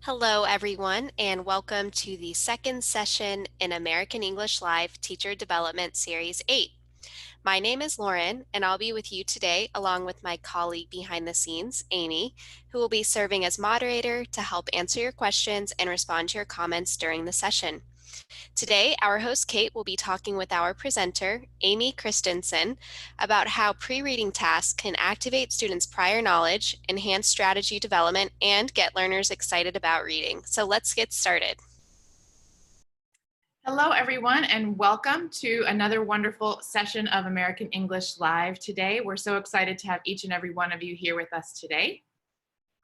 Hello, everyone, and welcome to the second session in American English Live Teacher Development Series 8. My name is Lauren, and I'll be with you today along with my colleague behind the scenes, Amy, who will be serving as moderator to help answer your questions and respond to your comments during the session. Today, our host Kate will be talking with our presenter, Amy Christensen, about how pre-reading tasks can activate students' prior knowledge, enhance strategy development, and get learners excited about reading. So let's get started. Hello, everyone, and welcome to another wonderful session of American English Live today. We're so excited to have each and every one of you here with us today.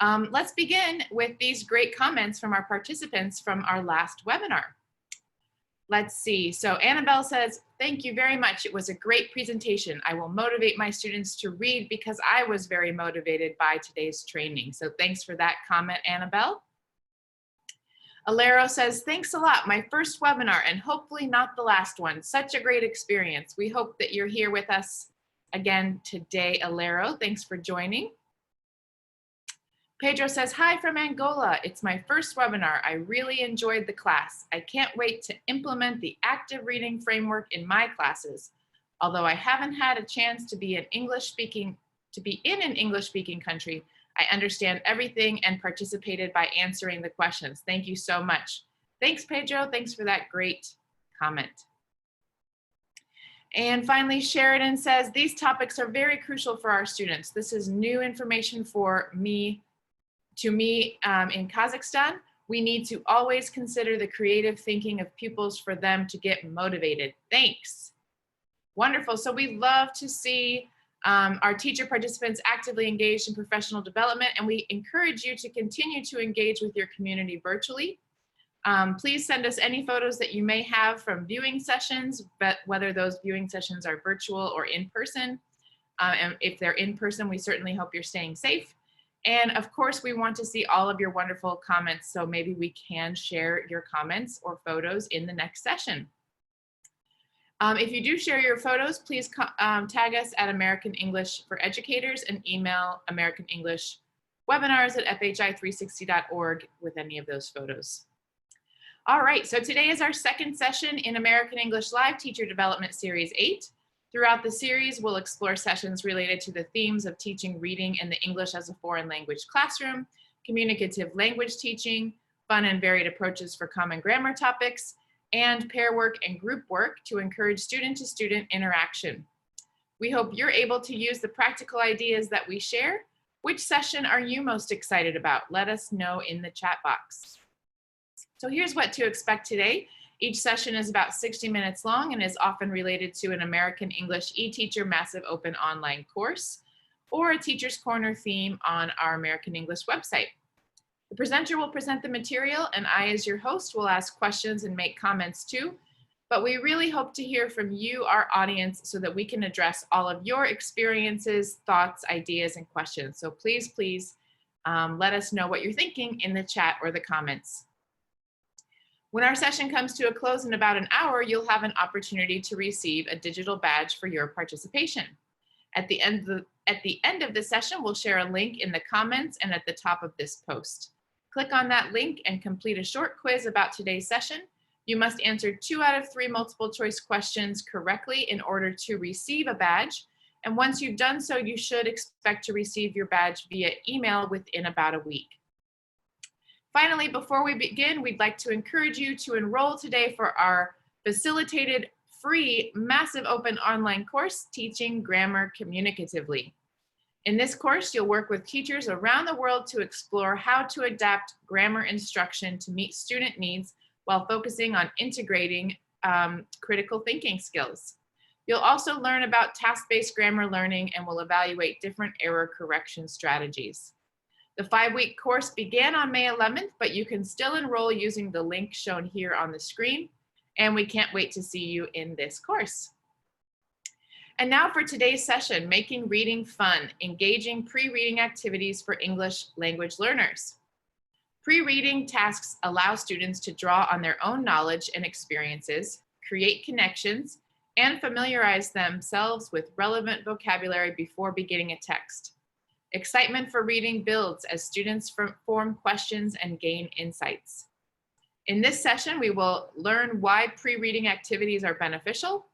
Let's begin with these great comments from our participants from our last webinar. Let's see. So Annabelle says, "Thank you very much. It was a great presentation. I will motivate my students to read because I was very motivated by today's training." So thanks for that comment, Annabelle. Alero says, "Thanks a lot. My first webinar and hopefully not the last one. Such a great experience. We hope that you're here with us again today, Alero. Thanks for joining." Pedro says, "Hi from Angola. It's my first webinar. I really enjoyed the class. I can't wait to implement the active reading framework in my classes. Although I haven't had a chance to be in an English-speaking country, I understand everything and participated by answering the questions. Thank you so much." Thanks, Pedro. Thanks for that great comment. And finally, Sheridan says, "These topics are very crucial for our students. This is new information for me in Kazakhstan. We need to always consider the creative thinking of pupils for them to get motivated." Thanks. Wonderful. So we love to see our teacher participants actively engaged in professional development, and we encourage you to continue to engage with your community virtually. Please send us any photos that you may have from viewing sessions, but whether those viewing sessions are virtual or in person. And if they're in person, we certainly hope you're staying safe. And of course, we want to see all of your wonderful comments, so maybe we can share your comments or photos in the next session. If you do share your photos, please tag us at American English for Educators and email American English webinars at fhi360.org with any of those photos. All right, so today is our second session in American English Live Teacher Development Series 8. Throughout the series, we'll explore sessions related to the themes of teaching reading in the English as a foreign language classroom, communicative language teaching, fun and varied approaches for common grammar topics, and pair work and group work to encourage student-to-student interaction. We hope you're able to use the practical ideas that we share. Which session are you most excited about? Let us know in the chat box. So here's what to expect today. Each session is about 60 minutes long and is often related to an American English eTeacher Massive Open online course or a Teacher's Corner theme on our American English website. The presenter will present the material, and I, as your host, will ask questions and make comments too. But we really hope to hear from you, our audience, so that we can address all of your experiences, thoughts, ideas, and questions. So please let us know what you're thinking in the chat or the comments. When our session comes to a close in about an hour, you'll have an opportunity to receive a digital badge for your participation. At the end of the session, we'll share a link in the comments and at the top of this post. Click on that link and complete a short quiz about today's session. You must answer 2 out of 3 multiple choice questions correctly in order to receive a badge. And once you've done so, you should expect to receive your badge via email within about a week. Finally, before we begin, we'd like to encourage you to enroll today for our facilitated free massive open online course, Teaching Grammar Communicatively. In this course, you'll work with teachers around the world to explore how to adapt grammar instruction to meet student needs while focusing on integrating critical thinking skills. You'll also learn about task-based grammar learning and will evaluate different error correction strategies. The 5-week course began on May 11th, but you can still enroll using the link shown here on the screen, and we can't wait to see you in this course. And now for today's session, Making Reading Fun, Engaging Pre-Reading Activities for English Language Learners. Pre-reading tasks allow students to draw on their own knowledge and experiences, create connections, and familiarize themselves with relevant vocabulary before beginning a text. Excitement for reading builds as students form questions and gain insights. In this session, we will learn why pre-reading activities are beneficial,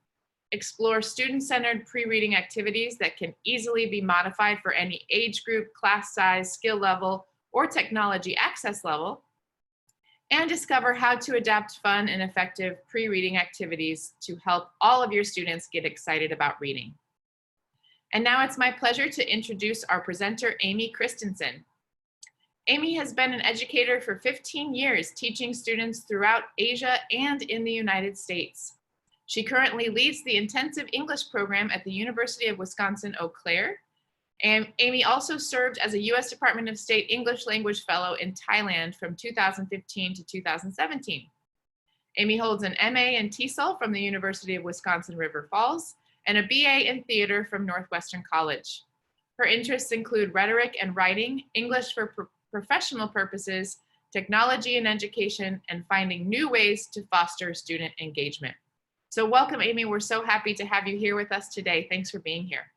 explore student-centered pre-reading activities that can easily be modified for any age group, class size, skill level, or technology access level, and discover how to adapt fun and effective pre-reading activities to help all of your students get excited about reading. And now it's my pleasure to introduce our presenter, Amy Christensen. Amy has been an educator for 15 years, teaching students throughout Asia and in the United States. She currently leads the intensive English program at the University of Wisconsin-Eau Claire. And Amy also served as a U.S. Department of State English Language Fellow in Thailand from 2015 to 2017. Amy holds an MA in TESOL from the University of Wisconsin-River Falls and a BA in theater from Northwestern College. Her interests include rhetoric and writing, English for professional purposes, technology and education, and finding new ways to foster student engagement. So welcome, Amy. We're so happy to have you here with us today. Thanks for being here.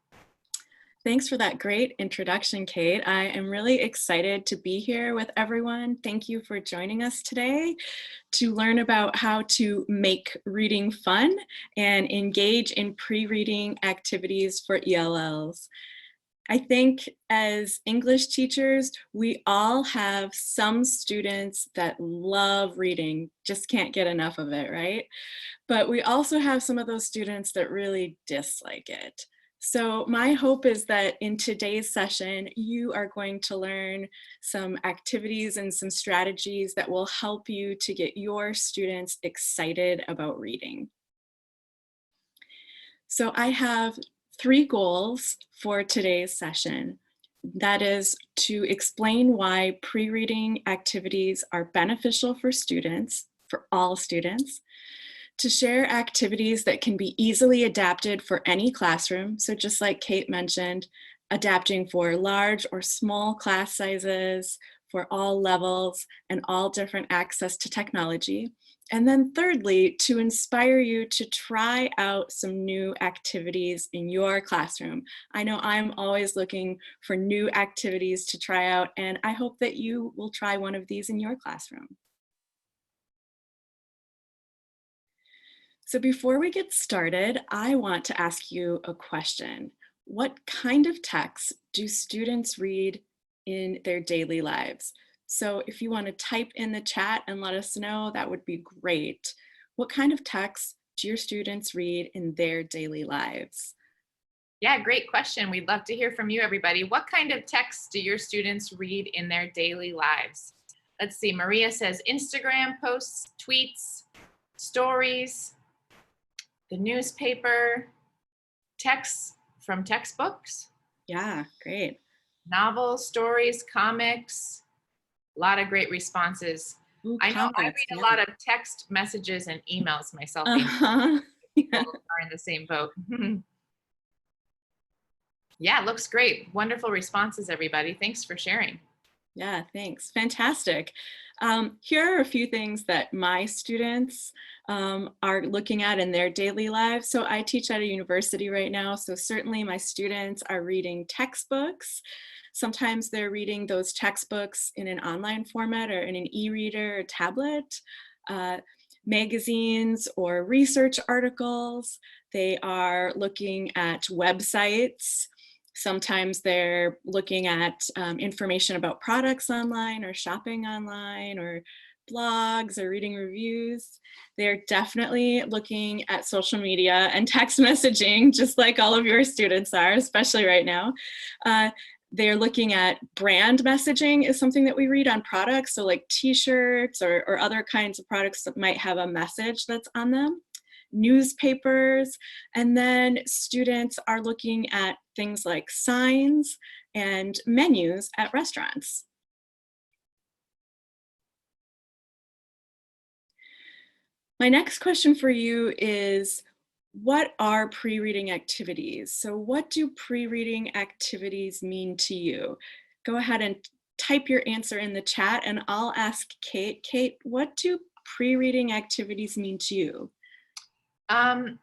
Thanks for that great introduction, Kate. I am really excited to be here with everyone. Thank you for joining us today to learn about how to make reading fun and engage in pre-reading activities for ELLs. I think as English teachers, we all have some students that love reading, just can't get enough of it, right? But we also have some of those students that really dislike it. So my hope is that in today's session, you are going to learn some activities and some strategies that will help you to get your students excited about reading. So I have 3 goals for today's session. That is to explain why pre-reading activities are beneficial for students, for all students, to share activities that can be easily adapted for any classroom. So just like Kate mentioned, adapting for large or small class sizes, for all levels and all different access to technology. And then thirdly, to inspire you to try out some new activities in your classroom. I know I'm always looking for new activities to try out, and I hope that you will try one of these in your classroom. So before we get started, I want to ask you a question. What kind of texts do students read in their daily lives? So if you want to type in the chat and let us know, that would be great. What kind of texts do your students read in their daily lives? Yeah, great question. We'd love to hear from you, everybody. What kind of texts do your students read in their daily lives? Let's see, Maria says Instagram posts, tweets, stories, the newspaper, texts from textbooks. Yeah, great. Novels, stories, comics, a lot of great responses. Ooh, I know I comics, read a yeah. lot of text messages and emails myself. Yeah. People are in the same boat. Yeah, looks great. Wonderful responses, everybody. Thanks for sharing. Yeah, thanks. Fantastic. Here are a few things that my students are looking at in their daily lives. So I teach at a university right now, so certainly my students are reading textbooks. Sometimes they're reading those textbooks in an online format or in an e-reader or tablet, magazines or research articles. They are looking at websites. Sometimes they're looking at information about products online or shopping online or blogs or reading reviews. They're definitely looking at social media and text messaging, just like all of your students are, especially right now. They're looking at brand messaging is something that we read on products. So like t-shirts or other kinds of products that might have a message that's on them. Newspapers, and then students are looking at things like signs and menus at restaurants. My next question for you is, what are pre-reading activities? So what do pre-reading activities mean to you? Go ahead and type your answer in the chat and I'll ask Kate. Kate, what do pre-reading activities mean to you?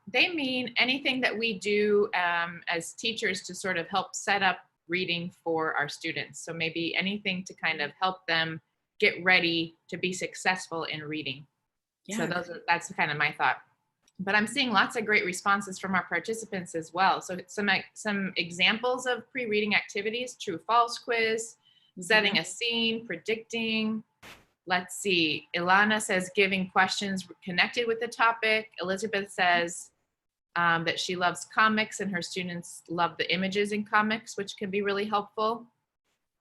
They mean anything that we do as teachers to sort of help set up reading for our students. So maybe anything to kind of help them get ready to be successful in reading. So Yeah, that's kind of my thought. But I'm seeing lots of great responses from our participants as well. So some examples of pre-reading activities: true false quiz, setting a scene, predicting. Let's see. Ilana says giving questions connected with the topic. Elizabeth says that she loves comics and her students love the images in comics, which can be really helpful.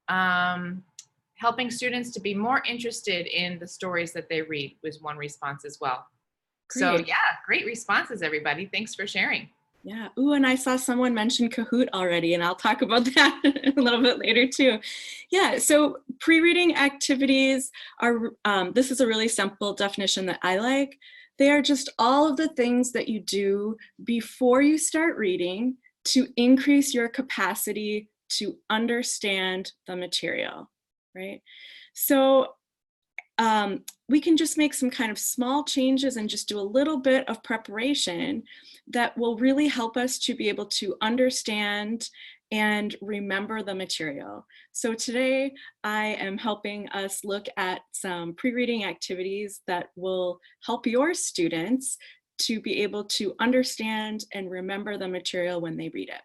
Helping students to be more interested in the stories that they read was one response as well. So great. yeah, great responses, everybody. Thanks for sharing. Yeah. Ooh, and I saw someone mention Kahoot already, and I'll talk about that a little bit later too. Yeah. So pre-reading activities are, this is a really simple definition that I like. They are just all of the things that you do before you start reading to increase your capacity to understand the material, right? So we can just make some kind of small changes and just do a little bit of preparation that will really help us to be able to understand and remember the material. So today I am helping us look at some pre-reading activities that will help your students to be able to understand and remember the material when they read it.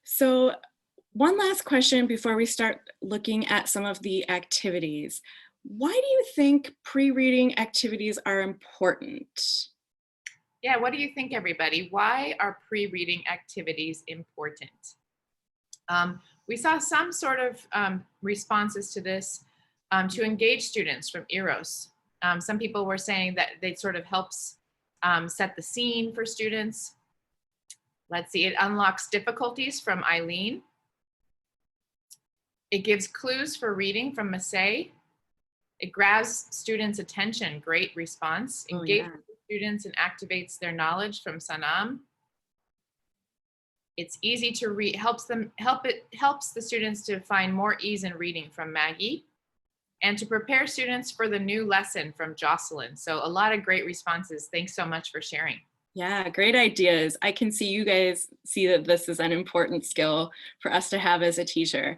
So one last question before we start looking at some of the activities. Why do you think pre-reading activities are important? Yeah, what do you think, everybody? Why are pre-reading activities important? We saw some sort of responses to this to engage students from Eros. Some people were saying that it sort of helps set the scene for students. Let's see, it unlocks difficulties from Eileen. It gives clues for reading from Masay. It grabs students' attention, great response. Oh Engages yeah. students and activates their knowledge from Sanam. It's easy to read, helps the students to find more ease in reading from Maggie, and to prepare students for the new lesson from Jocelyn. So a lot of great responses. Thanks so much for sharing. Yeah, great ideas. I can see you guys see that this is an important skill for us to have as a teacher.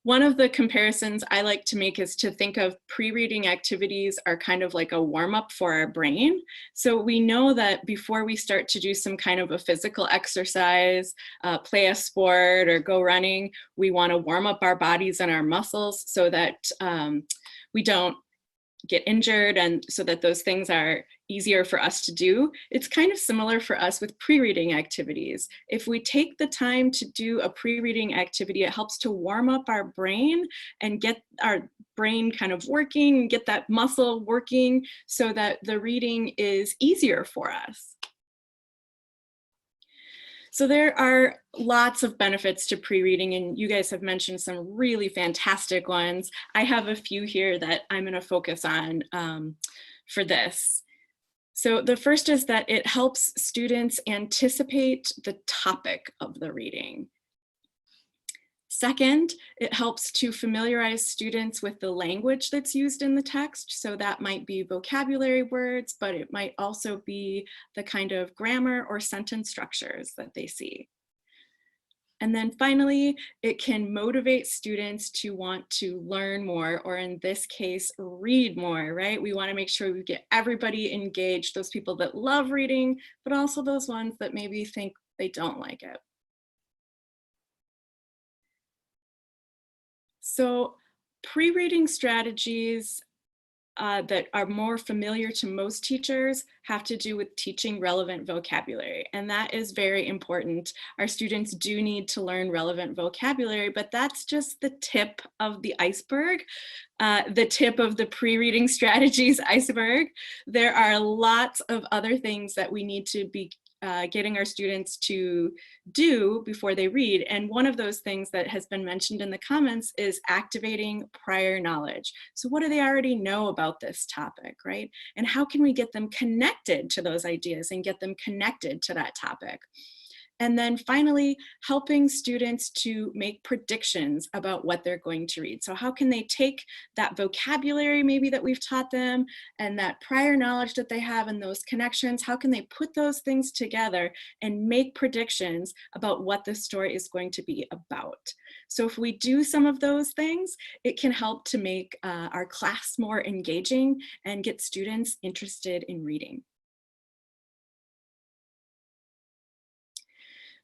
One of the comparisons I like to make is to think of pre-reading activities are kind of like a warm-up for our brain. So we know that before we start to do some kind of a physical exercise, play a sport or go running, we want to warm up our bodies and our muscles so that we don't get injured and so that those things are easier for us to do. It's kind of similar for us with pre-reading activities. If we take the time to do a pre-reading activity, it helps to warm up our brain and get our brain kind of working, get that muscle working so that the reading is easier for us. So there are lots of benefits to pre-reading, and you guys have mentioned some really fantastic ones. I have a few here that I'm going to focus on for this. So the first is that it helps students anticipate the topic of the reading. Second, it helps to familiarize students with the language that's used in the text. So that might be vocabulary words, but it might also be the kind of grammar or sentence structures that they see. And then finally, it can motivate students to want to learn more, or in this case, read more, right? We want to make sure we get everybody engaged, those people that love reading, but also those ones that maybe think they don't like it. So pre-reading strategies that are more familiar to most teachers have to do with teaching relevant vocabulary. And that is very important. Our students do need to learn relevant vocabulary, but that's just the tip of the iceberg, the tip of the pre-reading strategies iceberg. There are lots of other things that we need to be getting our students to do before they read. And one of those things that has been mentioned in the comments is activating prior knowledge. So what do they already know about this topic, right? And how can we get them connected to those ideas and get them connected to that topic? And then finally, helping students to make predictions about what they're going to read. So how can they take that vocabulary maybe that we've taught them and that prior knowledge that they have and those connections, how can they put those things together and make predictions about what the story is going to be about? So if we do some of those things, it can help to make our class more engaging and get students interested in reading.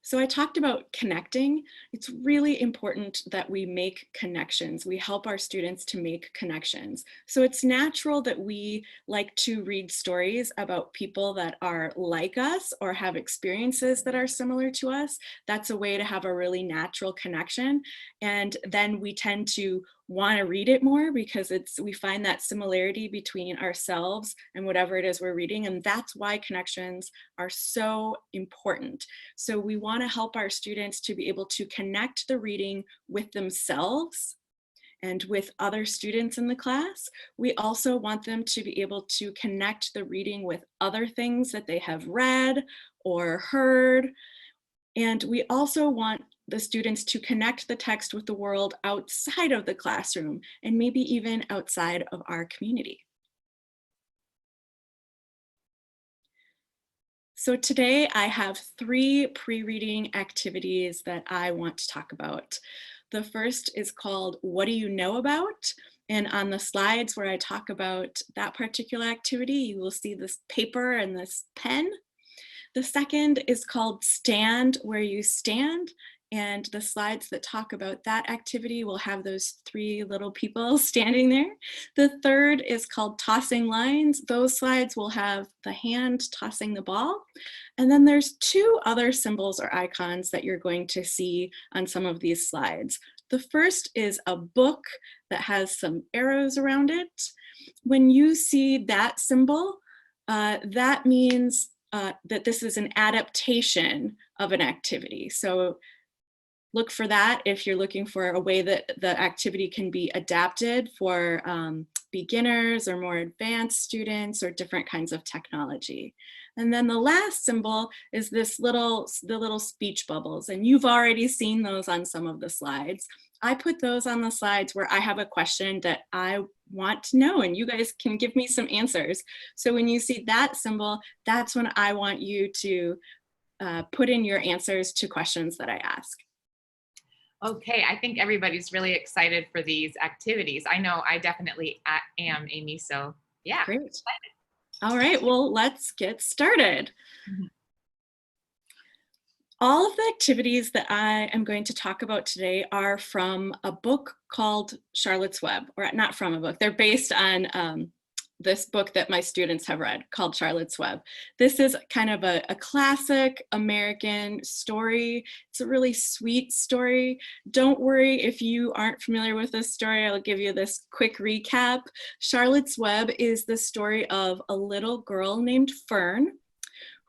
So I talked about connecting. It's really important that we make connections. We help our students to make connections. So it's natural that we like to read stories about people that are like us or have experiences that are similar to us. That's a way to have a really natural connection. And then we tend to want to read it more because we find that similarity between ourselves and whatever it is we're reading. And that's why connections are so important. So we want to help our students to be able to connect the reading with themselves and with other students in the class. We also want them to be able to connect the reading with other things that they have read or heard. And we also want the students to connect the text with the world outside of the classroom and maybe even outside of our community. So today I have 3 pre-reading activities that I want to talk about. The first is called What Do You Know About? And on the slides where I talk about that particular activity, you will see this paper and this pen. The second is called Stand Where You Stand. And the slides that talk about that activity will have those 3 little people standing there. The third is called Tossing Lines. Those slides will have the hand tossing the ball. And then there's 2 other symbols or icons that you're going to see on some of these slides. The first is a book that has some arrows around it. When you see that symbol, that means that this is an adaptation of an activity. So look for that if you're looking for a way that the activity can be adapted for beginners or more advanced students or different kinds of technology. And then the last symbol is the little speech bubbles, and you've already seen those on some of the slides. I put those on the slides where I have a question that I want to know and you guys can give me some answers. So when you see that symbol, that's when I want you to put in your answers to questions that I ask. Okay, I think everybody's really excited for these activities. I know I definitely am, Amy, so yeah. Great. All right, well, let's get started. Mhm. All of the activities that I am going to talk about today are from a book called Charlotte's Web, or not from a book. They're based on this book that my students have read called Charlotte's Web. This is kind of a classic American story. It's a really sweet story. Don't worry if you aren't familiar with this story. I'll give you this quick recap. Charlotte's Web is the story of a little girl named Fern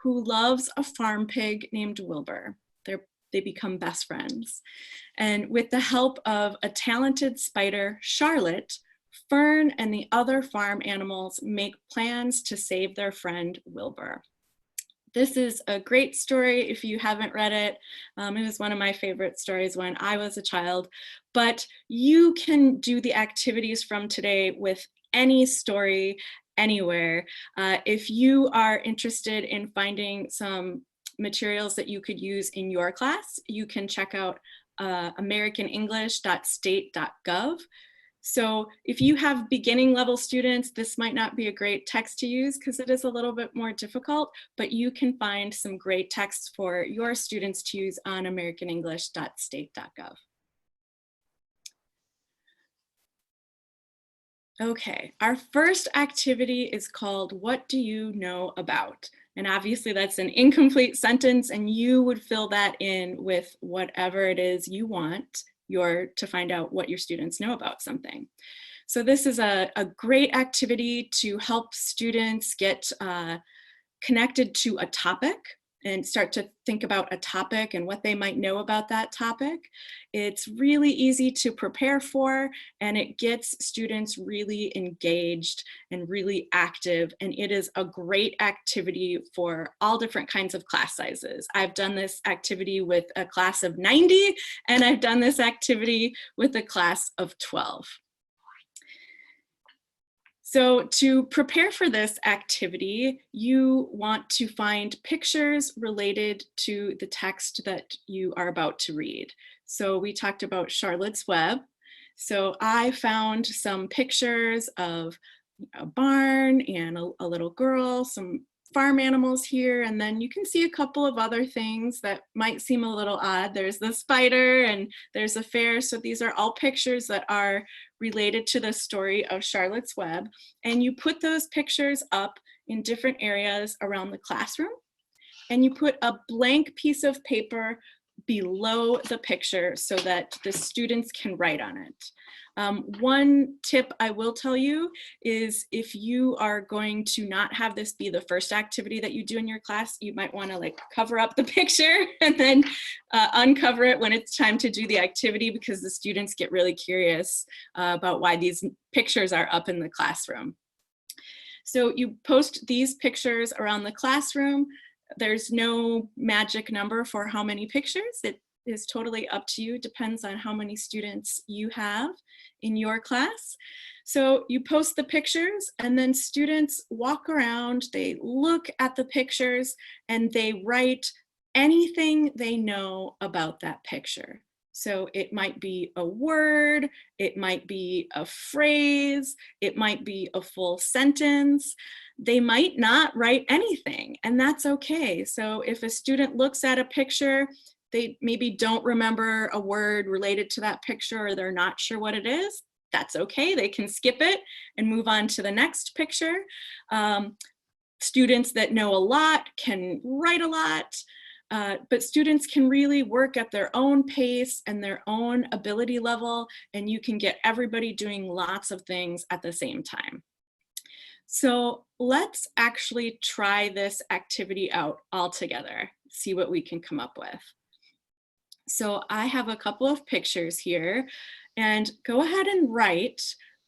who loves a farm pig named Wilbur. They become best friends. And with the help of a talented spider, Charlotte, Fern and the other farm animals make plans to save their friend Wilbur. This is a great story if you haven't read it. It was one of my favorite stories when I was a child, but you can do the activities from today with any story anywhere. If you are interested in finding some materials that you could use in your class, you can check out americanenglish.state.gov. So if you have beginning level students, this might not be a great text to use because it is a little bit more difficult, but you can find some great texts for your students to use on americanenglish.state.gov. Okay, our first activity is called What Do You Know About? And obviously that's an incomplete sentence and you would fill that in with whatever it is you want to find out what your students know about something. So this is a great activity to help students get connected to a topic. and start to think about a topic and what they might know about that topic. It's really easy to prepare for, and it gets students really engaged and really active, and it is a great activity for all different kinds of class sizes. I've done this activity with a class of 90, and I've done this activity with a class of 12. So to prepare for this activity, you want to find pictures related to the text that you are about to read. So we talked about Charlotte's Web. So I found some pictures of a barn and a little girl, some farm animals here, and then you can see a couple of other things that might seem a little odd. There's the spider and there's a fair. So these are all pictures that are related to the story of Charlotte's Web. And you put those pictures up in different areas around the classroom, and you put a blank piece of paper below the picture so that the students can write on it. One tip I will tell you is if you are going to not have this be the first activity that you do in your class, you might want to like cover up the picture and then uncover it when it's time to do the activity, because the students get really curious about why these pictures are up in the classroom. So you post these pictures around the classroom. There's no magic number for how many pictures. It is totally up to you. Depends on how many students you have in your class. So you post the pictures, and then students walk around, they look at the pictures, and they write anything they know about that picture. So it might be a word, it might be a phrase, it might be a full sentence. They might not write anything, and that's okay. So if a student looks at a picture, they maybe don't remember a word related to that picture, or they're not sure what it is, that's okay. They can skip it and move on to the next picture. Students that know a lot can write a lot, but students can really work at their own pace and their own ability level, and you can get everybody doing lots of things at the same time. So let's actually try this activity out all together, see what we can come up with. So I have a couple of pictures here, and go ahead and write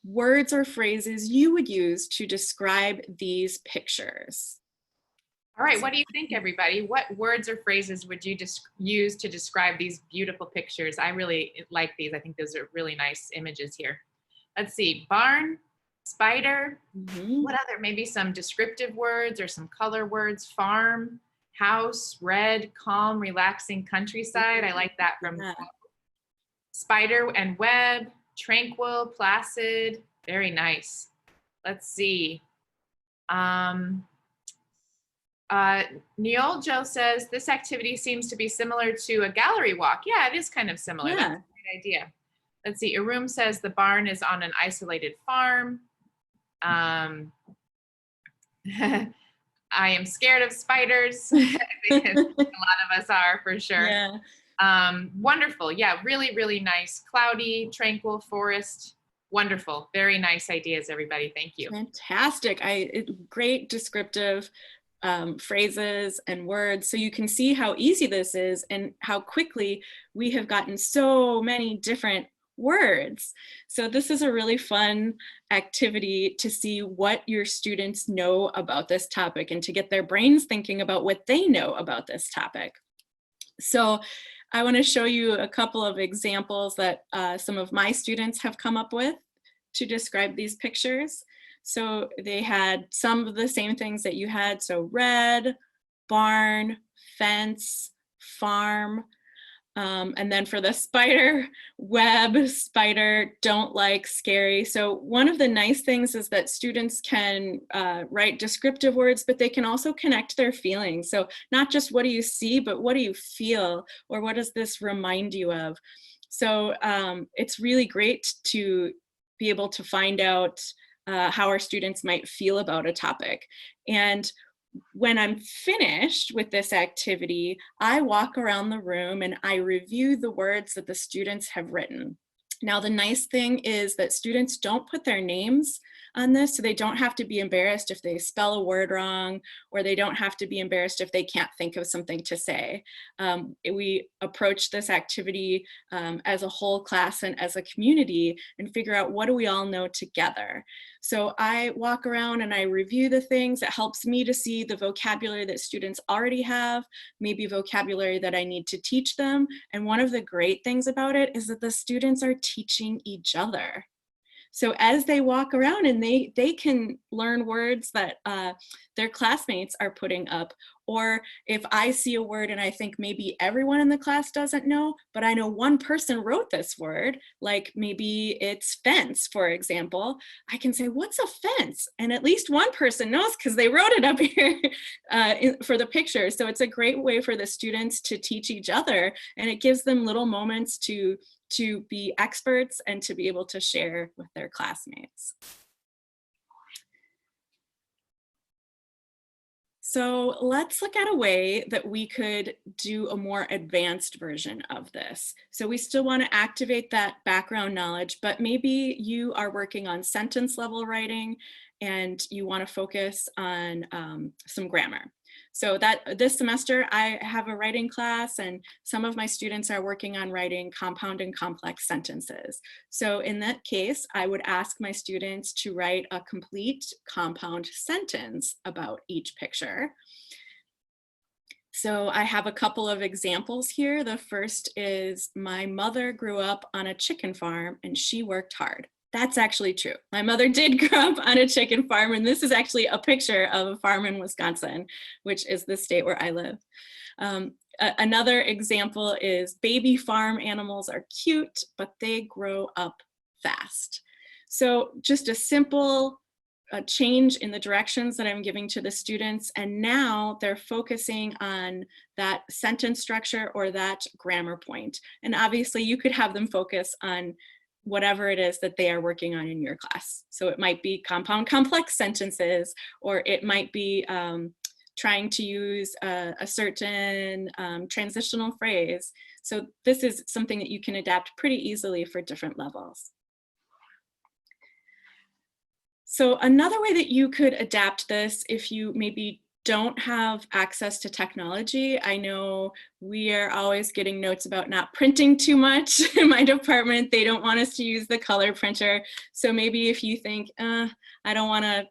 words or phrases you would use to describe these pictures. All right, what do you think, everybody? What words or phrases would you use to describe these beautiful pictures? I really like these. I think those are really nice images here. Let's see, barn, spider, what other, maybe some descriptive words or some color words, farm, house, red, calm, relaxing countryside. I like that from spider and web, tranquil, placid, very nice. Let's see. Neil Joe says this activity seems to be similar to a gallery walk. Yeah, it is kind of similar. Yeah. That's a great idea. Let's see. Arum says the barn is on an isolated farm. I am scared of spiders. I think a lot of us are, for sure. Yeah. Wonderful. Yeah, really, really nice. Cloudy, tranquil, forest. Wonderful. Very nice ideas, everybody. Thank you. Fantastic. Great descriptive phrases and words. So you can see how easy this is and how quickly we have gotten so many different words. So this is a really fun activity to see what your students know about this topic and to get their brains thinking about what they know about this topic. So I want to show you a couple of examples that some of my students have come up with to describe these pictures. So they had some of the same things that you had. So red, barn, fence, farm. And then for the spider, web, spider, don't like, scary. So one of the nice things is that students can write descriptive words, but they can also connect their feelings. So not just what do you see, but what do you feel, or what does this remind you of? So it's really great to be able to find out how our students might feel about a topic. And when I'm finished with this activity, I walk around the room and I review the words that the students have written. Now, the nice thing is that students don't put their names on this, so they don't have to be embarrassed if they spell a word wrong, or they don't have to be embarrassed if they can't think of something to say. We approach this activity as a whole class and as a community and figure out what do we all know together. So I walk around and I review the things. It helps me to see the vocabulary that students already have, maybe vocabulary that I need to teach them. And one of the great things about it is that the students are teaching each other. So as they walk around and they can learn words that their classmates are putting up, or if I see a word and I think maybe everyone in the class doesn't know, but I know one person wrote this word, like maybe it's fence, for example, I can say, what's a fence? And at least one person knows because they wrote it up here for the picture. So it's a great way for the students to teach each other, and it gives them little moments to be experts and to be able to share with their classmates. So let's look at a way that we could do a more advanced version of this. So we still want to activate that background knowledge, but maybe you are working on sentence level writing and you want to focus on some grammar. So that this semester I have a writing class and some of my students are working on writing compound and complex sentences. So in that case, I would ask my students to write a complete compound sentence about each picture. So I have a couple of examples here. The first is, my mother grew up on a chicken farm and she worked hard. That's actually true. My mother did grow up on a chicken farm, and this is actually a picture of a farm in Wisconsin, which is the state where I live. Another example is, baby farm animals are cute, but they grow up fast. So just a simple change in the directions that I'm giving to the students, and now they're focusing on that sentence structure or that grammar point. And obviously you could have them focus on whatever it is that they are working on in your class. So it might be compound complex sentences, or it might be trying to use a certain transitional phrase. So this is something that you can adapt pretty easily for different levels. So another way that you could adapt this, if you maybe don't have access to technology, I know we are always getting notes about not printing too much in my department. They don't want us to use the color printer. So maybe if you think, I don't want to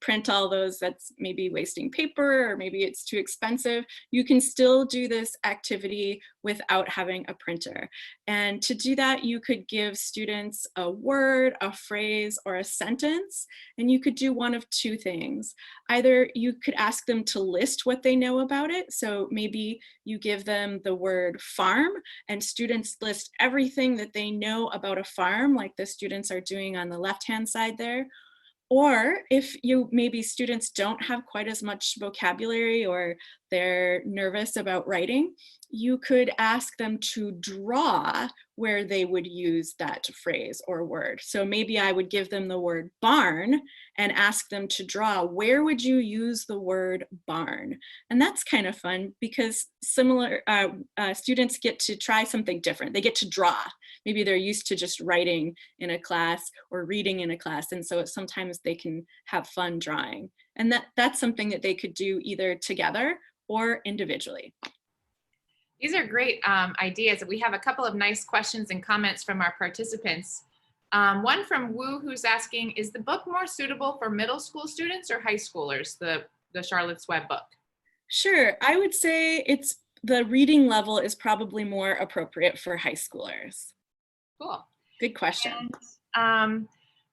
print all those, that's maybe wasting paper, or maybe it's too expensive, you can still do this activity without having a printer. And to do that, you could give students a word, a phrase, or a sentence, and you could do one of two things. Either you could ask them to list what they know about it. So maybe you give them the word farm, and students list everything that they know about a farm, like the students are doing on the left-hand side there. Or if maybe students don't have quite as much vocabulary, or they're nervous about writing, you could ask them to draw where they would use that phrase or word. So maybe I would give them the word barn and ask them to draw, where would you use the word barn? And that's kind of fun because students get to try something different. They get to draw. Maybe they're used to just writing in a class or reading in a class, and so sometimes they can have fun drawing. And that's something that they could do either together or individually. These are great ideas. We have a couple of nice questions and comments from our participants. One from Wu, who's asking, is the book more suitable for middle school students or high schoolers, the Charlotte's Web book? Sure, I would say the reading level is probably more appropriate for high schoolers. Cool. Good question. And,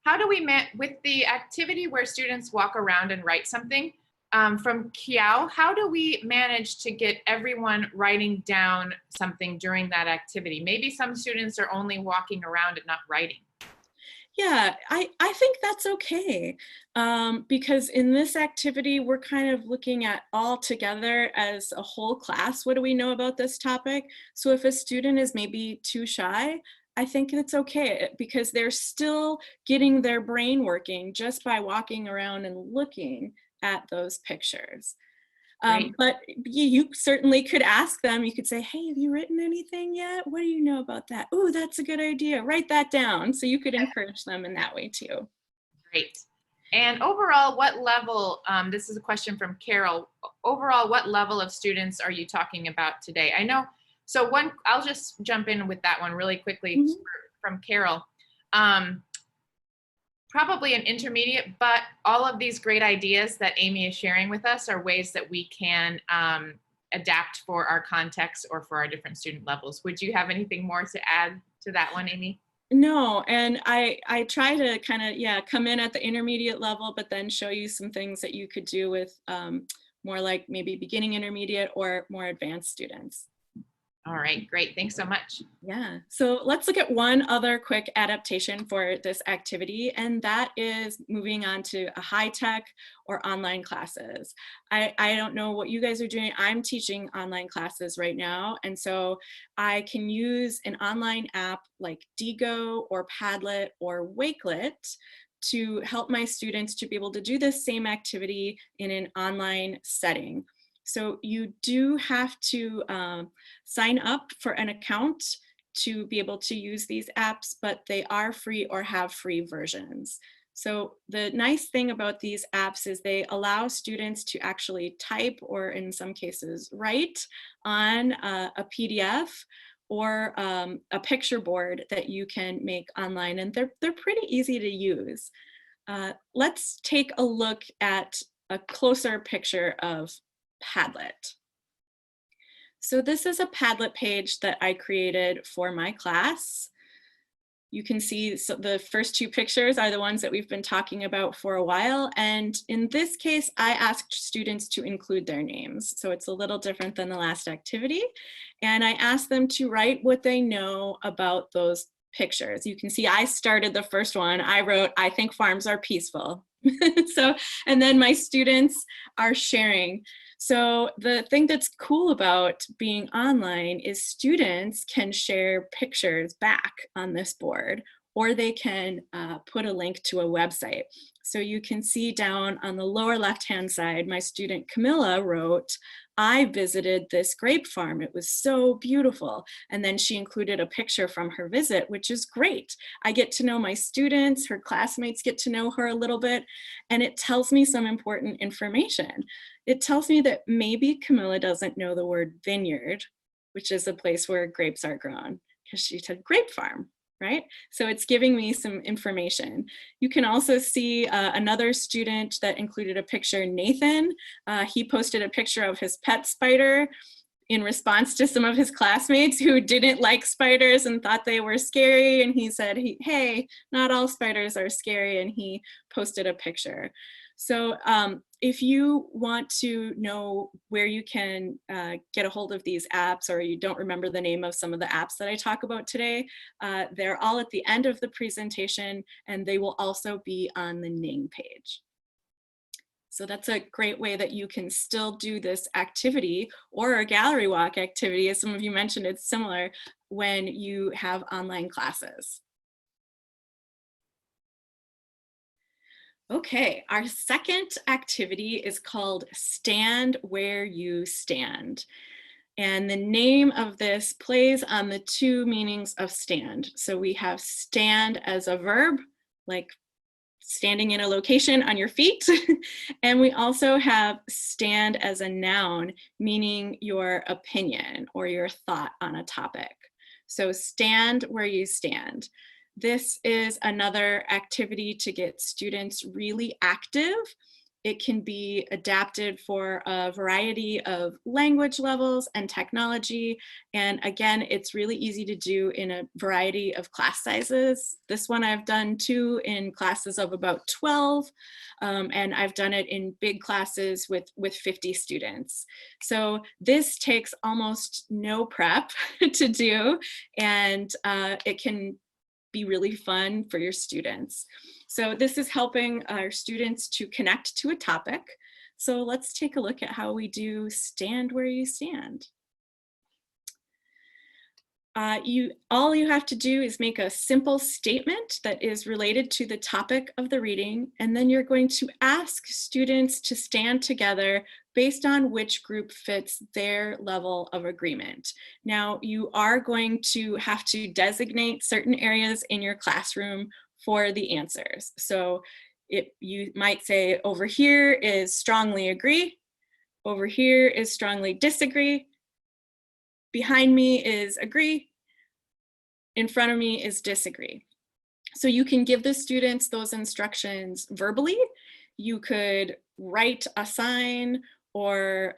how do we with the activity where students walk around and write something? From Kiao, how do we manage to get everyone writing down something during that activity? Maybe some students are only walking around and not writing. Yeah, I think that's okay, because in this activity, we're kind of looking at all together as a whole class. What do we know about this topic? So if a student is maybe too shy, I think it's okay because they're still getting their brain working just by walking around and looking at those pictures. Great. But you certainly could ask them. You could say, hey, have you written anything yet? What do you know about that? Oh, that's a good idea. Write that down. So you could encourage them in that way too. Great. And overall, what level, this is a question from Carol, overall, what level of students are you talking about today? I know, so I'll just jump in with that one really quickly from Carol. Probably an intermediate, but all of these great ideas that Amy is sharing with us are ways that we can adapt for our context or for our different student levels. Would you have anything more to add to that one, Amy? No, and I try to kind of, come in at the intermediate level, but then show you some things that you could do with more like maybe beginning intermediate or more advanced students. All right, great. Thanks so much. Yeah, so let's look at one other quick adaptation for this activity, and that is moving on to a high-tech or online classes. I don't know what you guys are doing. I'm teaching online classes right now, and so I can use an online app like Digo or Padlet or Wakelet to help my students to be able to do this same activity in an online setting. So you do have to sign up for an account to be able to use these apps, but they are free or have free versions. So the nice thing about these apps is they allow students to actually type, or in some cases write, on a PDF or a picture board that you can make online, and they're pretty easy to use. Let's take a look at a closer picture of Padlet. So this is a Padlet page that I created for my class. You can see the first two pictures are the ones that we've been talking about for a while. And in this case, I asked students to include their names. So it's a little different than the last activity. And I asked them to write what they know about those pictures. You can see I started the first one. I wrote, I think farms are peaceful. And then my students are sharing. So the thing that's cool about being online is students can share pictures back on this board, or they can put a link to a website. So you can see down on the lower left-hand side, my student Camilla wrote, I visited this grape farm. It was so beautiful. And then she included a picture from her visit, which is great. I get to know my students, her classmates get to know her a little bit, and it tells me some important information. It tells me that maybe Camilla doesn't know the word vineyard, which is a place where grapes are grown, because she said grape farm, right? So it's giving me some information. You can also see another student that included a picture, Nathan. He posted a picture of his pet spider in response to some of his classmates who didn't like spiders and thought they were scary. And he said, hey, not all spiders are scary. And he posted a picture. So if you want to know where you can get a hold of these apps, or you don't remember the name of some of the apps that I talk about today, they're all at the end of the presentation, and they will also be on the Ning page. So that's a great way that you can still do this activity, or a gallery walk activity, as some of you mentioned, it's similar, when you have online classes. Okay, our second activity is called Stand Where You Stand. And the name of this plays on the two meanings of stand. So we have stand as a verb, like standing in a location on your feet. And we also have stand as a noun, meaning your opinion or your thought on a topic. So stand where you stand. This is another activity to get students really active. It can be adapted for a variety of language levels and technology. And again, it's really easy to do in a variety of class sizes. This one I've done too in classes of about 12, and I've done it in big classes with 50 students. So this takes almost no prep to do, and it can be really fun for your students. So this is helping our students to connect to a topic. So let's take a look at how we do stand where you stand. All you have to do is make a simple statement that is related to the topic of the reading, and then you're going to ask students to stand together based on which group fits their level of agreement. Now, you are going to have to designate certain areas in your classroom for the answers. So you might say, over here is strongly agree, over here is strongly disagree, behind me is agree, in front of me is disagree. So you can give the students those instructions verbally. You could write a sign or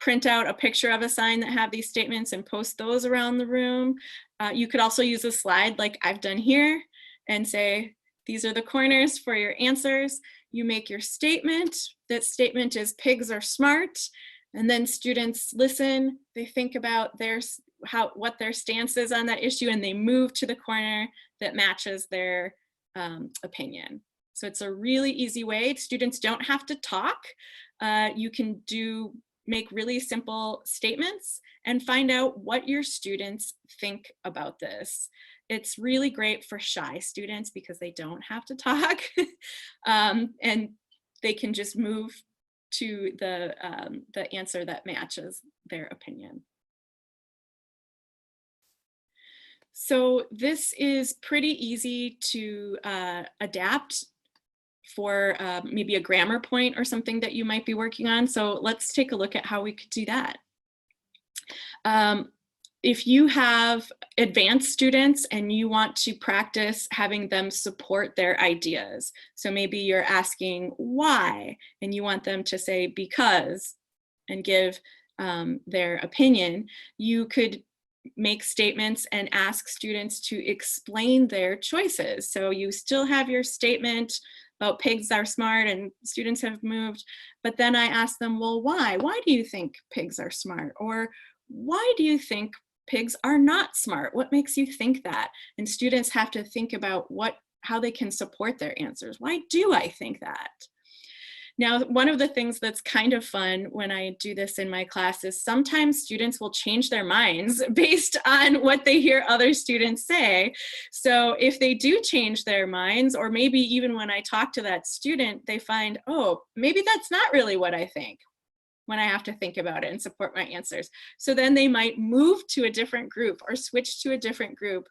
print out a picture of a sign that have these statements and post those around the room. You could also use a slide like I've done here and say, these are the corners for your answers. You make your statement. That statement is pigs are smart. And then students listen, they think about what their stance is on that issue, and they move to the corner that matches their opinion. So it's a really easy way. Students don't have to talk. You can make really simple statements and find out what your students think about this. It's really great for shy students because they don't have to talk and they can just move to the answer that matches their opinion. So this is pretty easy to adapt for maybe a grammar point or something that you might be working on. So let's take a look at how we could do that. If you have advanced students and you want to practice having them support their ideas, so maybe you're asking why, and you want them to say because and give their opinion, you could make statements and ask students to explain their choices. So you still have your statement about pigs are smart and students have moved, but then I ask them, well, why? Why do you think pigs are smart? Or why do you think pigs are not smart? What makes you think that? And students have to think about how they can support their answers. Why do I think that? Now, one of the things that's kind of fun when I do this in my class is sometimes students will change their minds based on what they hear other students say. So if they do change their minds, or maybe even when I talk to that student, they find, oh, maybe that's not really what I think when I have to think about it and support my answers. So then they might move to a different group or switch to a different group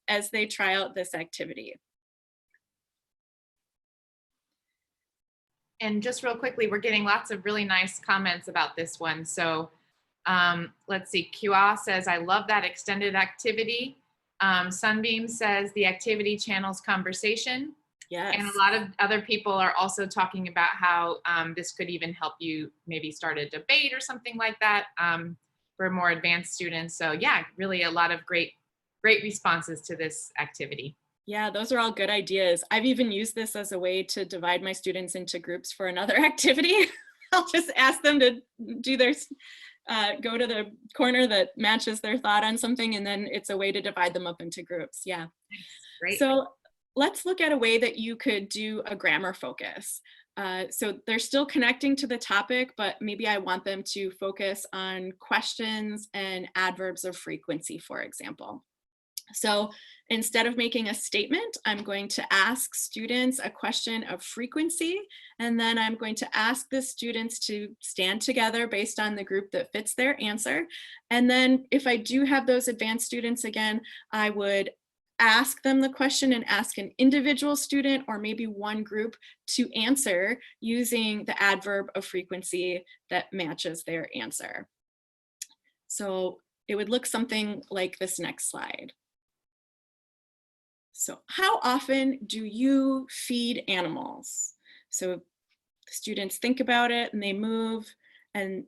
as they try out this activity. And just real quickly, we're getting lots of really nice comments about this one. So let's see, Kua says, I love that extended activity. Sunbeam says the activity channels conversation. Yes. And a lot of other people are also talking about how this could even help you maybe start a debate or something like that for more advanced students. So yeah, really a lot of great responses to this activity. Yeah, those are all good ideas. I've even used this as a way to divide my students into groups for another activity. I'll just ask them to do go to the corner that matches their thought on something, and then it's a way to divide them up into groups. Yeah. Great. So let's look at a way that you could do a grammar focus. So they're still connecting to the topic, but maybe I want them to focus on questions and adverbs of frequency, for example. So instead of making a statement, I'm going to ask students a question of frequency, and then I'm going to ask the students to stand together based on the group that fits their answer. And then if I do have those advanced students again, I would ask them the question and ask an individual student or maybe one group to answer using the adverb of frequency that matches their answer. So it would look something like this next slide. So how often do you feed animals? So the students think about it and they move, and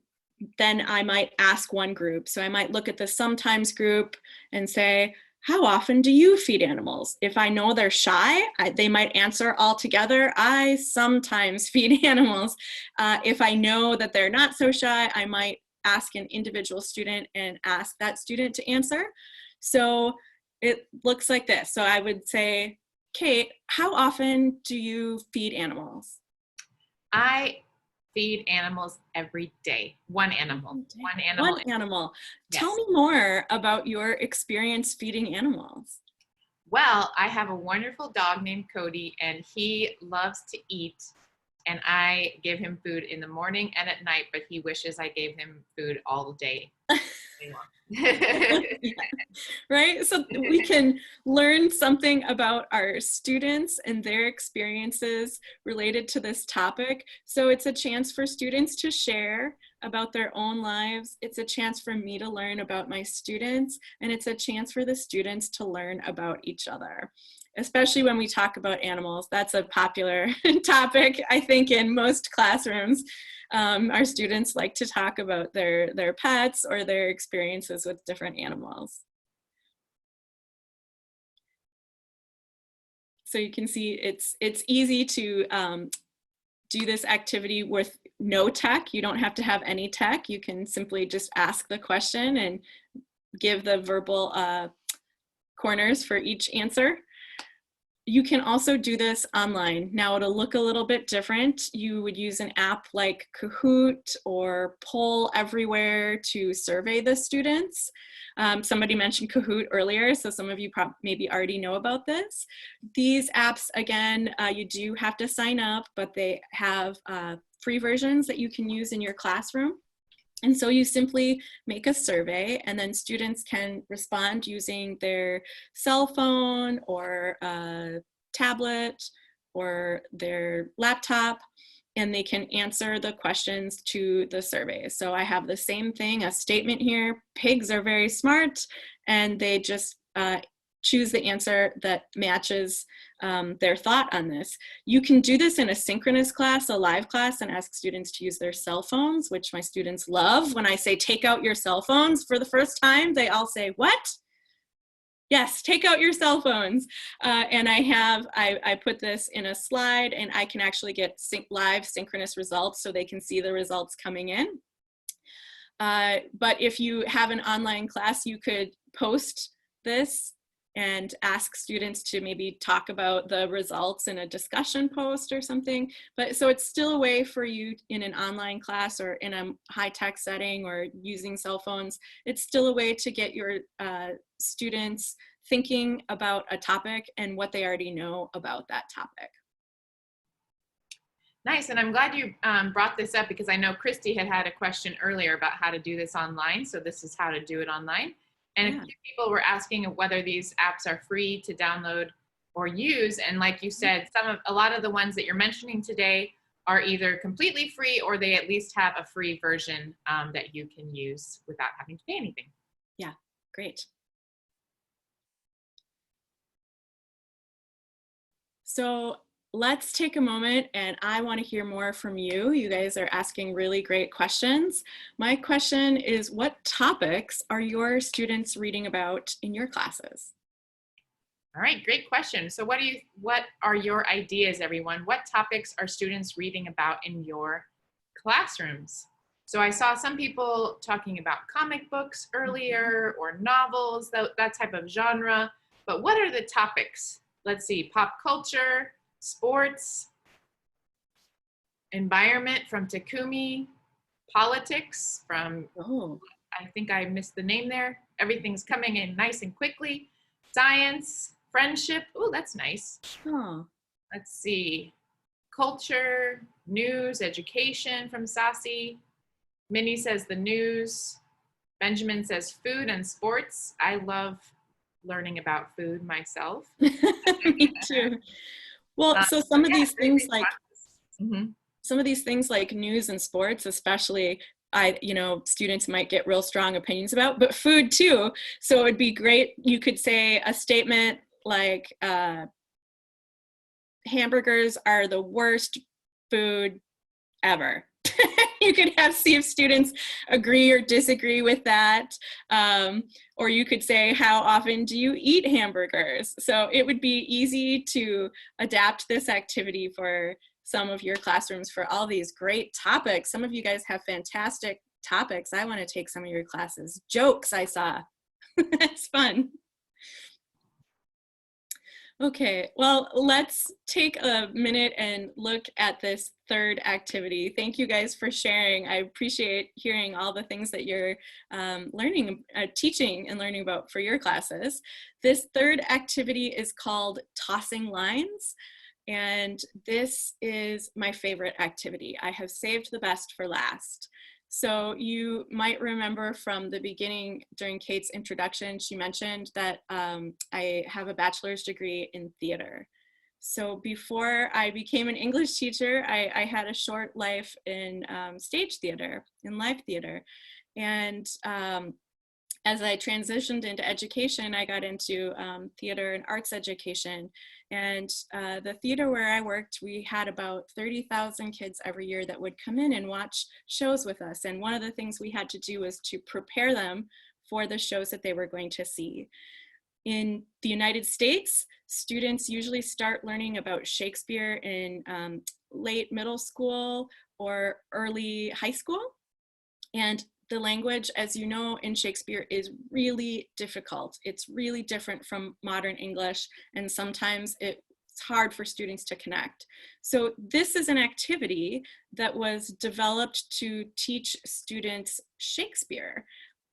then I might ask one group. So I might look at the sometimes group and say, how often do you feed animals? If I know they're shy, they might answer all together, I sometimes feed animals. If I know that they're not so shy, I might ask an individual student and ask that student to answer. So it looks like this. So I would say, Kate, how often do you feed animals? I Feed animals every day. One animal. One animal. One animal. Yes. Tell me more about your experience feeding animals. Well, I have a wonderful dog named Cody, and he loves to eat. And I give him food in the morning and at night, but he wishes I gave him food all day. Yeah. Right? So we can learn something about our students and their experiences related to this topic. So it's a chance for students to share about their own lives. It's a chance for me to learn about my students, and it's a chance for the students to learn about each other. Especially when we talk about animals. That's a popular topic, I think, in most classrooms. Our students like to talk about their pets or their experiences with different animals. So you can see it's easy to do this activity with no tech. You don't have to have any tech. You can simply just ask the question and give the verbal corners for each answer. You can also do this online. Now it'll look a little bit different. You would use an app like Kahoot or Poll Everywhere to survey the students. Somebody mentioned Kahoot earlier, so some of you maybe already know about this. These apps, again, you do have to sign up, but they have free versions that you can use in your classroom. And so you simply make a survey, and then students can respond using their cell phone or a tablet or their laptop, and they can answer the questions to the survey. So I have the same thing, a statement here: pigs are very smart, and they just choose the answer that matches their thought on this. You can do this in a synchronous class, a live class, and ask students to use their cell phones, which my students love. When I say take out your cell phones for the first time, they all say, what? Yes, take out your cell phones. And I put this in a slide, and I can actually get live synchronous results so they can see the results coming in. But if you have an online class, you could post this and ask students to maybe talk about the results in a discussion post or something. But so it's still a way for you in an online class or in a high-tech setting or using cell phones. It's still a way to get your students thinking about a topic and what they already know about that topic. Nice, and I'm glad you brought this up, because I know Christy had a question earlier about how to do this online. So this is how to do it online. And Yeah. a few people were asking whether these apps are free to download or use. And like you said, a lot of the ones that you're mentioning today are either completely free, or they at least have a free version that you can use without having to pay anything. Yeah, great. So let's take a moment, and I want to hear more from you. You guys are asking really great questions. My question is, what topics are your students reading about in your classes? All right, great question. So what are your ideas, everyone? What topics are students reading about in your classrooms? So I saw some people talking about comic books earlier, or novels, that type of genre. But what are the topics? Let's see, pop culture, sports, environment from Takumi, politics from, I think I missed the name there. Everything's coming in nice and quickly. Science, friendship. Oh, that's nice. Oh. Let's see. Culture, news, education from Sassy. Minnie says the news. Benjamin says food and sports. I love learning about food myself. Me too. Well, so some of these things like some of these things like news and sports, especially, students might get real strong opinions about, but food too. So it would be great. You could say a statement like, hamburgers are the worst food ever. You could see if students agree or disagree with that. Or you could say, how often do you eat hamburgers? So it would be easy to adapt this activity for some of your classrooms for all these great topics. Some of you guys have fantastic topics. I want to take some of your classes. Jokes I saw. That's fun. Okay, well, let's take a minute and look at this third activity. Thank you guys for sharing. I appreciate hearing all the things that you're teaching and learning about for your classes. This third activity is called tossing lines. And this is my favorite activity. I have saved the best for last. So you might remember from the beginning during Kate's introduction, she mentioned that I have a bachelor's degree in theater. So before I became an English teacher, I had a short life in stage theater, in live theater. And as I transitioned into education, I got into theater and arts education. And the theater where I worked, we had about 30,000 kids every year that would come in and watch shows with us. And one of the things we had to do was to prepare them for the shows that they were going to see. In the United States, students usually start learning about Shakespeare in late middle school or early high school. And the language, as you know, in Shakespeare is really difficult. It's really different from modern English, and sometimes it's hard for students to connect. So this is an activity that was developed to teach students Shakespeare,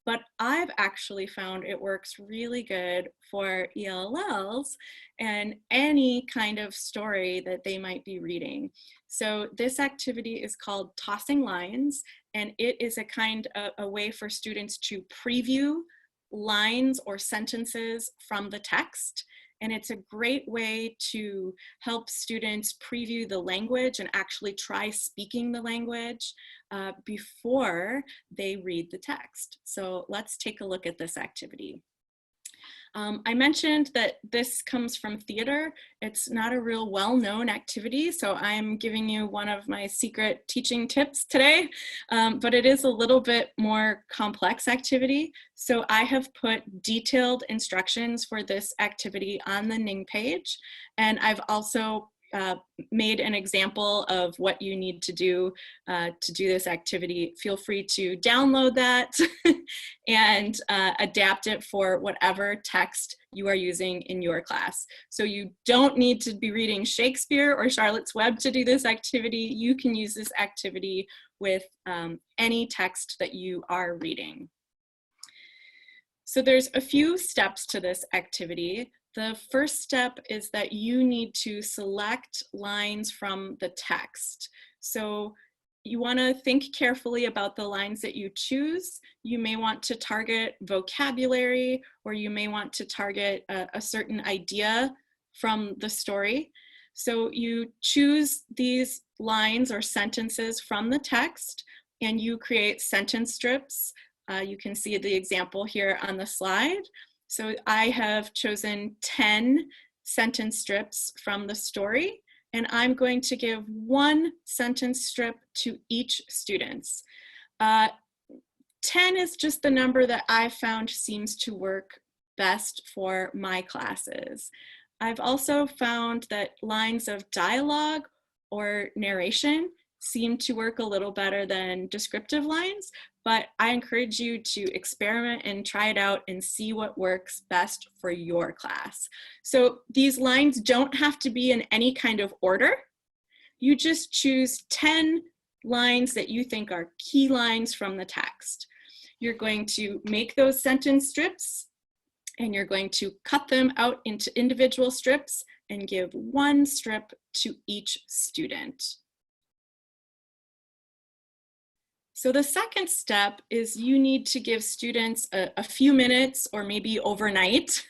but I've actually found it works really good for ELLs and any kind of story that they might be reading. So this activity is called Tossing Lines, and it is a way for students to preview lines or sentences from the text. And it's a great way to help students preview the language and actually try speaking the language before they read the text. So let's take a look at this activity. I mentioned that this comes from theater. It's not a real well-known activity, so I'm giving you one of my secret teaching tips today, but it is a little bit more complex activity. So I have put detailed instructions for this activity on the Ning page, and I've also made an example of what you need to do this activity. Feel free to download that and adapt it for whatever text you are using in your class. So you don't need to be reading Shakespeare or Charlotte's Web to do this activity. You can use this activity with any text that you are reading. So there's a few steps to this activity. The first step is that you need to select lines from the text. So you want to think carefully about the lines that you choose. You may want to target vocabulary, or you may want to target a certain idea from the story. So you choose these lines or sentences from the text, and you create sentence strips. You can see the example here on the slide. So I have chosen 10 sentence strips from the story, and I'm going to give one sentence strip to each student. 10 is just the number that I found seems to work best for my classes. I've also found that lines of dialogue or narration seem to work a little better than descriptive lines, but I encourage you to experiment and try it out and see what works best for your class. So these lines don't have to be in any kind of order. You just choose 10 lines that you think are key lines from the text. You're going to make those sentence strips, and you're going to cut them out into individual strips and give one strip to each student. So the second step is you need to give students a few minutes or maybe overnight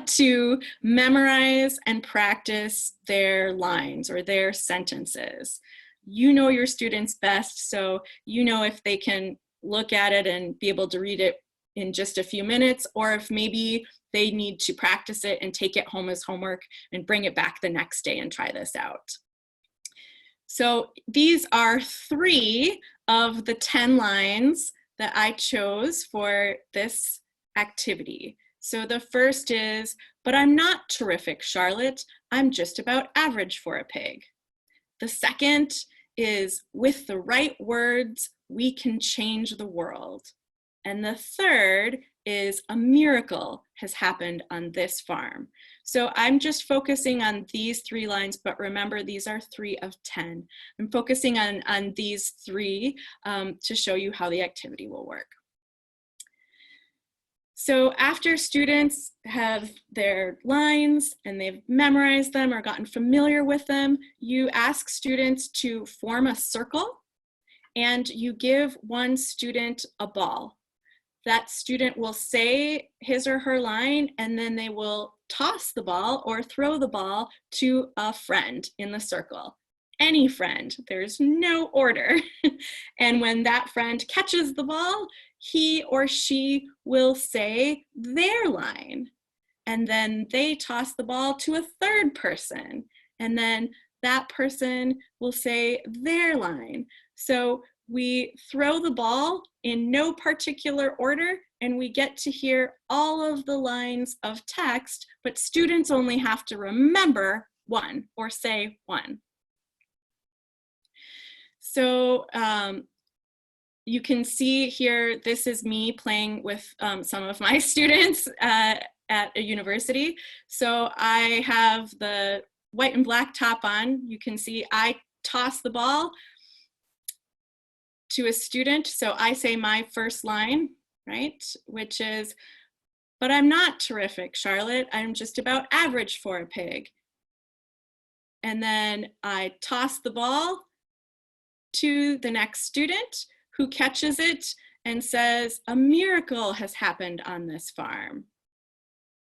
to memorize and practice their lines or their sentences. You know your students best, so you know if they can look at it and be able to read it in just a few minutes, or if maybe they need to practice it and take it home as homework and bring it back the next day and try this out. So these are 3 of the 10 lines that I chose for this activity. So the first is, "But I'm not terrific, Charlotte. I'm just about average for a pig." The second is, "With the right words, we can change the world." And the third is a miracle has happened on this farm. So I'm just focusing on these 3 lines, but remember these are 3 of 10. I'm focusing on these 3 to show you how the activity will work. So after students have their lines and they've memorized them or gotten familiar with them, you ask students to form a circle and you give one student a ball. That student will say his or her line and then they will toss the ball or throw the ball to a friend in the circle. Any friend, there's no order. And when that friend catches the ball, he or she will say their line. And then they toss the ball to a third person. And then that person will say their line. So we throw the ball in no particular order, and we get to hear all of the lines of text, but students only have to remember one or say one. So you can see here, this is me playing with some of my students at a university. So I have the white and black top on. You can see I toss the ball to a student. So I say my first line, right? Which is, but I'm not terrific, Charlotte. I'm just about average for a pig. And then I toss the ball to the next student who catches it and says, a miracle has happened on this farm.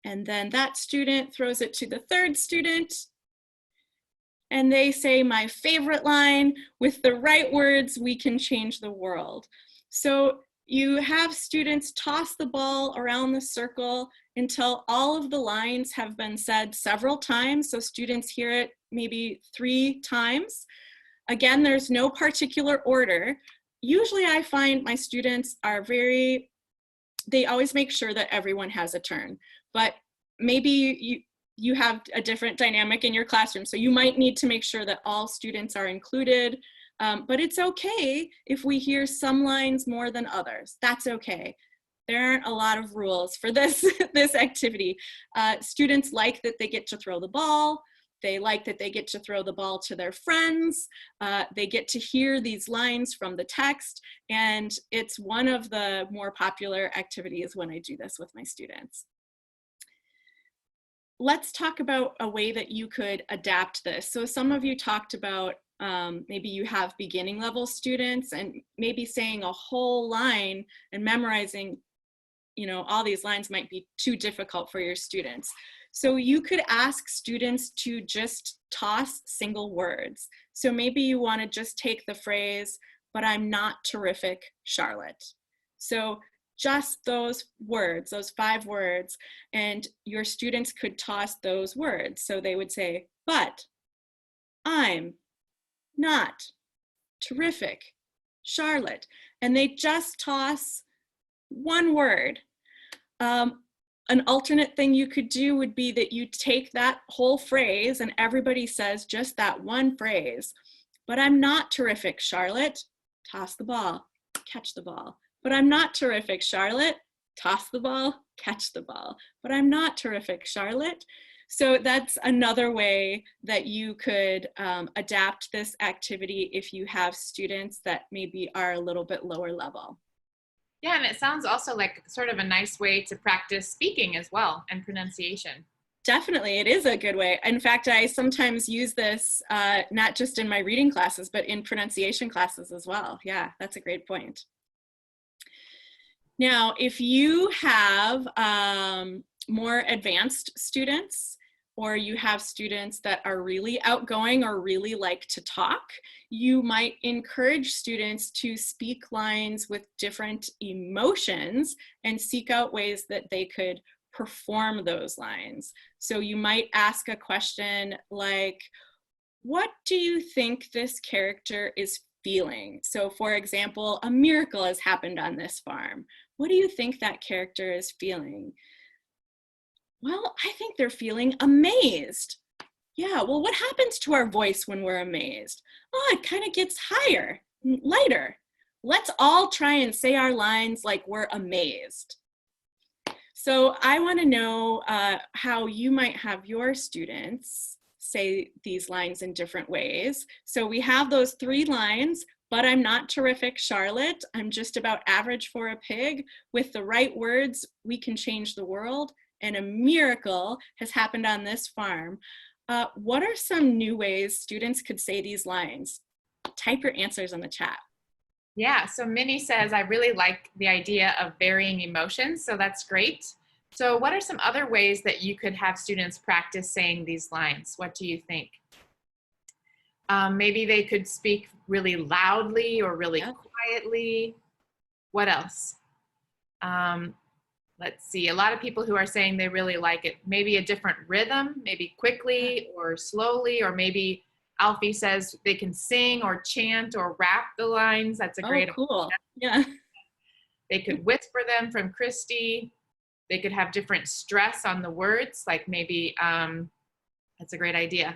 And then that student throws it to the third student and they say my favorite line, with the right words, we can change the world. So you have students toss the ball around the circle until all of the lines have been said several times. So students hear it maybe 3 times. Again, there's no particular order. Usually I find my students are they always make sure that everyone has a turn, but maybe you have a different dynamic in your classroom. So you might need to make sure that all students are included, but it's okay if we hear some lines more than others. That's okay. There aren't a lot of rules for this activity. Students like that they get to throw the ball. They like that they get to throw the ball to their friends. They get to hear these lines from the text, and it's one of the more popular activities when I do this with my students. Let's talk about a way that you could adapt this. So some of you talked about maybe you have beginning level students and maybe saying a whole line and memorizing, all these lines might be too difficult for your students. So you could ask students to just toss single words. So maybe you want to just take the phrase, but I'm not terrific, Charlotte. So just those words, those 5 words, and your students could toss those words. So they would say, but I'm not terrific, Charlotte. And they just toss one word. An alternate thing you could do would be that you take that whole phrase and everybody says just that one phrase. But I'm not terrific, Charlotte. Toss the ball, catch the ball. But I'm not terrific, Charlotte. Toss the ball, catch the ball. But I'm not terrific, Charlotte. So that's another way that you could adapt this activity if you have students that maybe are a little bit lower level. Yeah, and it sounds also like sort of a nice way to practice speaking as well and pronunciation. Definitely, it is a good way. In fact, I sometimes use this not just in my reading classes, but in pronunciation classes as well. Yeah, that's a great point. Now, if you have more advanced students, or you have students that are really outgoing or really like to talk, you might encourage students to speak lines with different emotions and seek out ways that they could perform those lines. So you might ask a question like, what do you think this character is feeling? So for example, a miracle has happened on this farm. What do you think that character is feeling? Well, I think they're feeling amazed. Yeah, well, what happens to our voice when we're amazed? Oh, it kind of gets higher, lighter. Let's all try and say our lines like we're amazed. So I want to know how you might have your students say these lines in different ways. So we have those 3 lines, but I'm not terrific, Charlotte. I'm just about average for a pig. With the right words, we can change the world. And a miracle has happened on this farm. What are some new ways students could say these lines? Type your answers in the chat. Yeah, so Minnie says, I really like the idea of varying emotions, so that's great. So what are some other ways that you could have students practice saying these lines? What do you think? Maybe they could speak really loudly or really quietly. What else? Let's see, a lot of people who are saying they really like it, maybe a different rhythm, maybe quickly or slowly, or maybe Alfie says they can sing or chant or rap the lines. That's a great idea. Cool. Yeah. They could whisper them from Christy. They could have different stress on the words, like maybe, that's a great idea.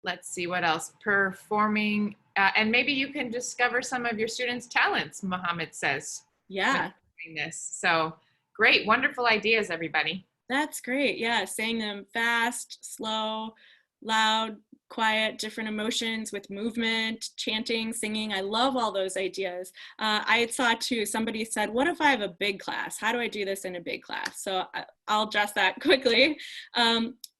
Let's see what else. Performing, and maybe you can discover some of your students' talents, Mohammed says. Yeah. This. So great, wonderful ideas, everybody. That's great. Yeah, saying them fast, slow, loud, quiet, different emotions with movement, chanting, singing. I love all those ideas. I saw too, somebody said, what if I have a big class? How do I do this in a big class? So I'll address that quickly.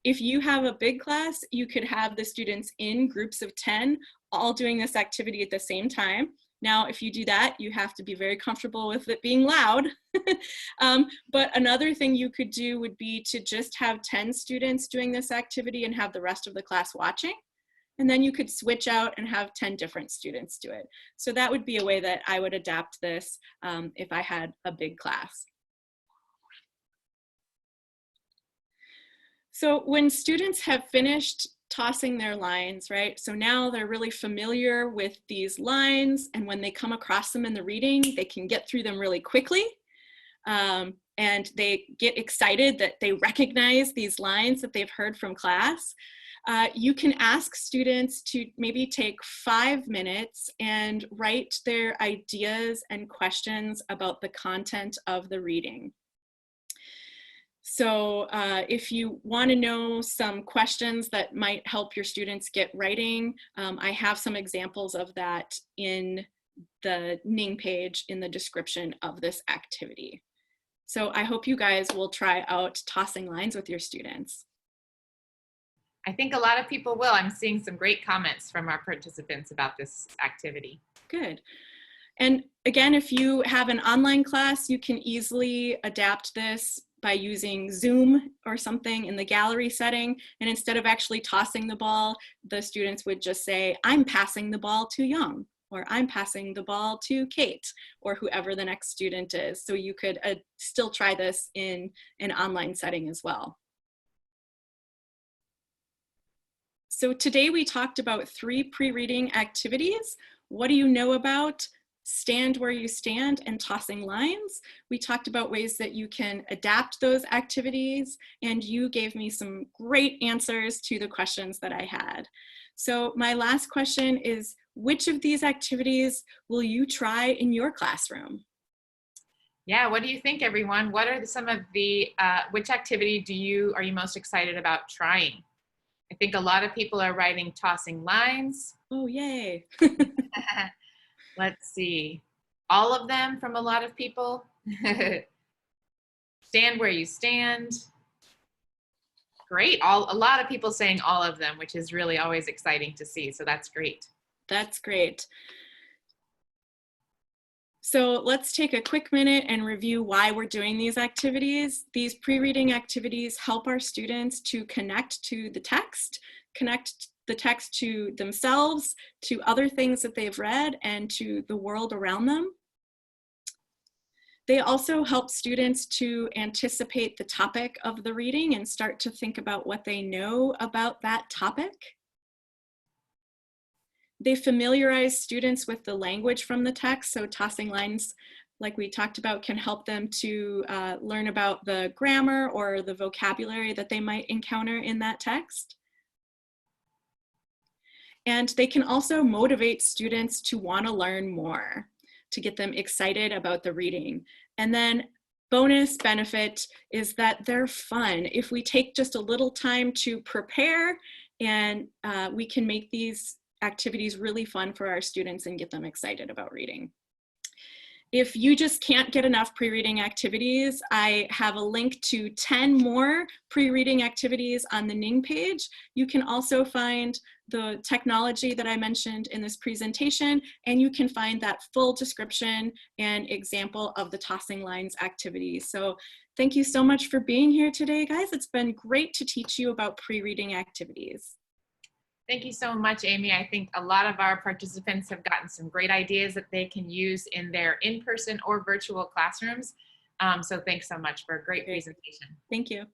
If you have a big class, you could have the students in groups of 10 all doing this activity at the same time. Now, if you do that, you have to be very comfortable with it being loud. But another thing you could do would be to just have 10 students doing this activity and have the rest of the class watching. And then you could switch out and have 10 different students do it. So that would be a way that I would adapt this if I had a big class. So when students have finished tossing their lines, right? So now they're really familiar with these lines, and when they come across them in the reading, they can get through them really quickly. And they get excited that they recognize these lines that they've heard from class. You can ask students to maybe take 5 minutes and write their ideas and questions about the content of the reading. So if you want to know some questions that might help your students get writing, I have some examples of that in the Ning page in the description of this activity. So I hope you guys will try out tossing lines with your students. I think a lot of people will. I'm seeing some great comments from our participants about this activity. Good. And again, if you have an online class, you can easily adapt this by using Zoom or something in the gallery setting. And instead of actually tossing the ball, the students would just say, I'm passing the ball to Young, or I'm passing the ball to Kate, or whoever the next student is. So you could still try this in an online setting as well. So today we talked about 3 pre-reading activities. What do you know about Stand Where You Stand and tossing lines? We talked about ways that you can adapt those activities, and you gave me some great answers to the questions that I had. So my last question is, which of these activities will you try in your classroom? Yeah, what do you think, everyone? What are some of the, which activity are you most excited about trying? I think a lot of people are writing tossing lines. Oh, yay. Let's see. All of them from a lot of people. Stand Where You Stand. Great. A lot of people saying all of them, which is really always exciting to see. So that's great. That's great. So let's take a quick minute and review why we're doing these activities. These pre-reading activities help our students to connect to the text to themselves, to other things that they've read, and to the world around them. They also help students to anticipate the topic of the reading and start to think about what they know about that topic. They familiarize students with the language from the text, so tossing lines, like we talked about, can help them to learn about the grammar or the vocabulary that they might encounter in that text. And they can also motivate students to want to learn more, to get them excited about the reading. And then bonus benefit is that they're fun. If we take just a little time to prepare, and we can make these activities really fun for our students and get them excited about reading. If you just can't get enough pre-reading activities, I have a link to 10 more pre-reading activities on the Ning page. You can also find the technology that I mentioned in this presentation, and you can find that full description and example of the tossing lines activities. So thank you so much for being here today, guys. It's been great to teach you about pre-reading activities. Thank you so much, Amy. I think a lot of our participants have gotten some great ideas that they can use in their in-person or virtual classrooms. So thanks so much for a great presentation. Thank you.